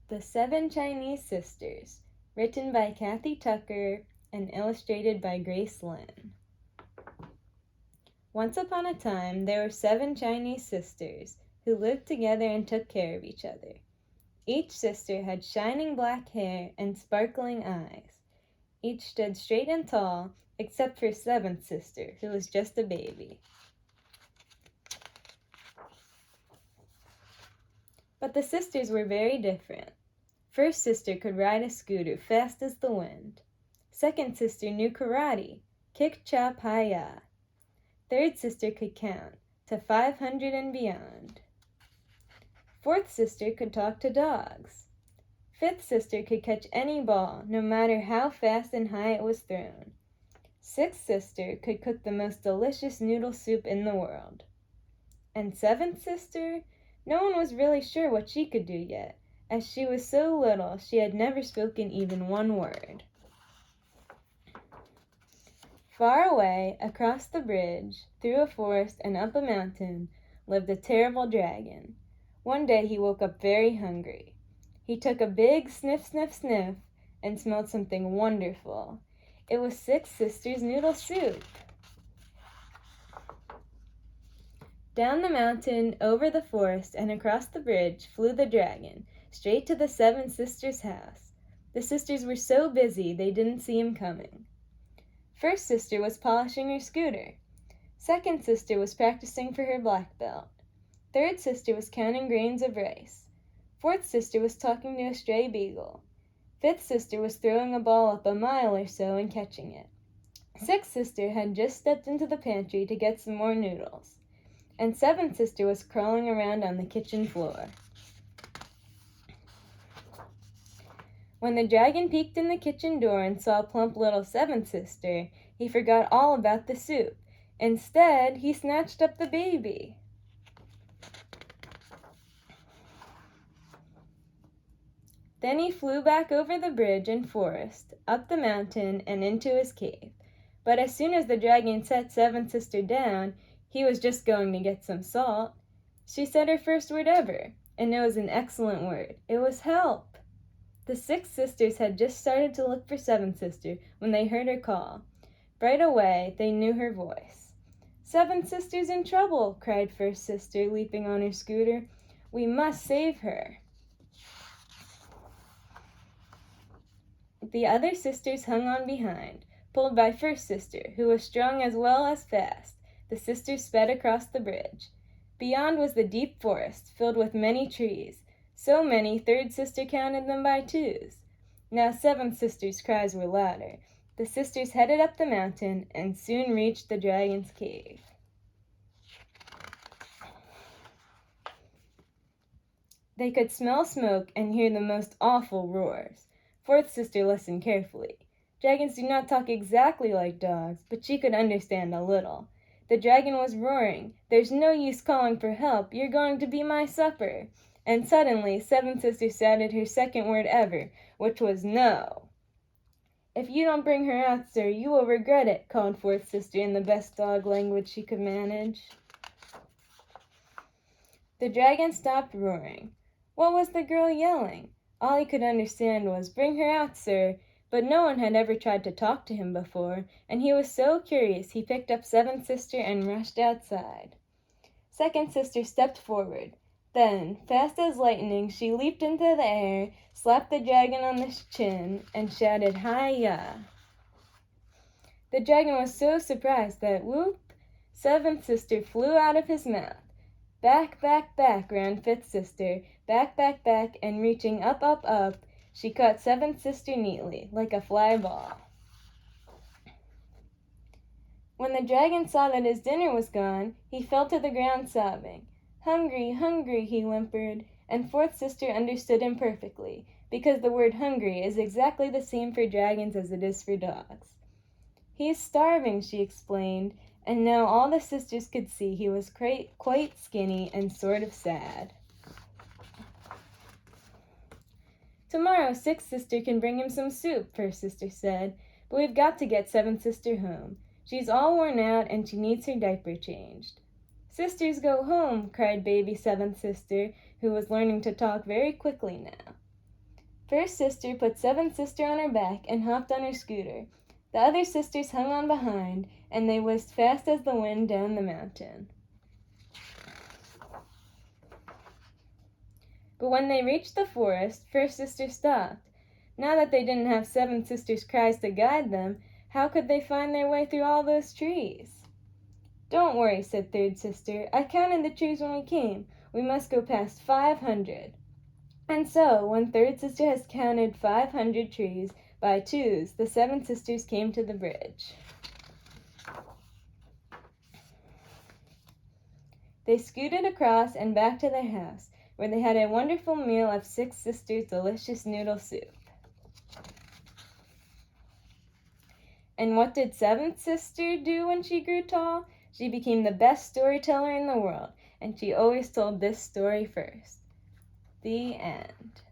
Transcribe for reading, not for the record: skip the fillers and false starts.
The Seven Chinese Sisters, written by Kathy Tucker and illustrated by Grace Lynn. Once upon a time, there were 7 Chinese sisters who lived together and took care of each other. Each sister had shining black hair and sparkling eyes. Each stood straight and tall, except for 7th sister, who was just a baby. But the sisters were very different. First sister could ride a scooter fast as the wind. Second sister knew karate, kick, chop, hi-ya. Third sister could count to 500 and beyond. Fourth sister could talk to dogs. Fifth sister could catch any ball, no matter how fast and high it was thrown. Sixth sister could cook the most delicious noodle soup in the world. And 7th sister, no one was really sure what she could do yet, as she was so little she had never spoken even one word. Far away, across the bridge, through a forest and up a mountain, lived a terrible dragon. One day he woke up very hungry. He took a big sniff, sniff, sniff, and smelled something wonderful. It was 6 sisters' noodle soup. Down the mountain, over the forest, and across the bridge flew the dragon, straight to the 7 sisters' house. The sisters were so busy they didn't see him coming. First sister was polishing her scooter. Second sister was practicing for her black belt. Third sister was counting grains of rice. Fourth sister was talking to a stray beagle. Fifth sister was throwing a ball up a mile or so and catching it. Sixth sister had just stepped into the pantry to get some more noodles. And 7th sister was crawling around on the kitchen floor. When the dragon peeked in the kitchen door and saw plump little 7th sister, he forgot all about the soup. Instead, he snatched up the baby. Then he flew back over the bridge and forest, up the mountain, and into his cave. But as soon as the dragon set 7th sister down, he was just going to get some salt. She said her first word ever, and it was an excellent word. It was help. The 6 sisters had just started to look for 7th sister when they heard her call. Right away, they knew her voice. 7th sister's in trouble, cried first sister, leaping on her scooter. We must save her. The other sisters hung on behind, pulled by first sister, who was strong as well as fast. The sisters sped across the bridge. Beyond was the deep forest, filled with many trees. So many, third sister counted them by twos. Now 7th sister's cries were louder. The sisters headed up the mountain and soon reached the dragon's cave. They could smell smoke and hear the most awful roars. 4th sister listened carefully. Dragons do not talk exactly like dogs, but she could understand a little. The dragon was roaring, "There's no use calling for help, you're going to be my supper." And suddenly, 7th sister shouted her second word ever, which was no. "If you don't bring her out, sir, you will regret it," called 4th sister in the best dog language she could manage. The dragon stopped roaring. What was the girl yelling? All he could understand was, "Bring her out, sir," but no one had ever tried to talk to him before, and he was so curious he picked up 7th sister and rushed outside. 2nd sister stepped forward. Then, fast as lightning, she leaped into the air, slapped the dragon on the chin, and shouted, "Hi-ya!" The dragon was so surprised that, whoop, 7th sister flew out of his mouth. Back, back, back ran 5th sister, back, back, back, and reaching up, up, up, she caught 7th sister neatly, like a fly ball. When the dragon saw that his dinner was gone, he fell to the ground sobbing. "Hungry, hungry," he whimpered, and 4th sister understood him perfectly, because the word hungry is exactly the same for dragons as it is for dogs. "He's starving," she explained, and now all the sisters could see he was quite skinny and sort of sad. "Tomorrow 6th sister can bring him some soup," first sister said, "but we've got to get 7th sister home. She's all worn out and she needs her diaper changed." "Sisters, go home," cried baby 7th sister, who was learning to talk very quickly now. First sister put seventh sister on her back and hopped on her scooter. The other sisters hung on behind, and they whizzed fast as the wind down the mountain. But when they reached the forest, first sister stopped. Now that they didn't have seventh sister's cries to guide them, how could they find their way through all those trees? Don't worry, said third sister. I counted the trees when we came. We must go past 500. And so, when third sister has counted 500 trees by twos, the seven sisters came to the bridge. They scooted across and back to their house, where they had a wonderful meal of six sisters' delicious noodle soup. And what did seventh sister do when she grew tall? She became the best storyteller in the world, and she always told this story first. The end.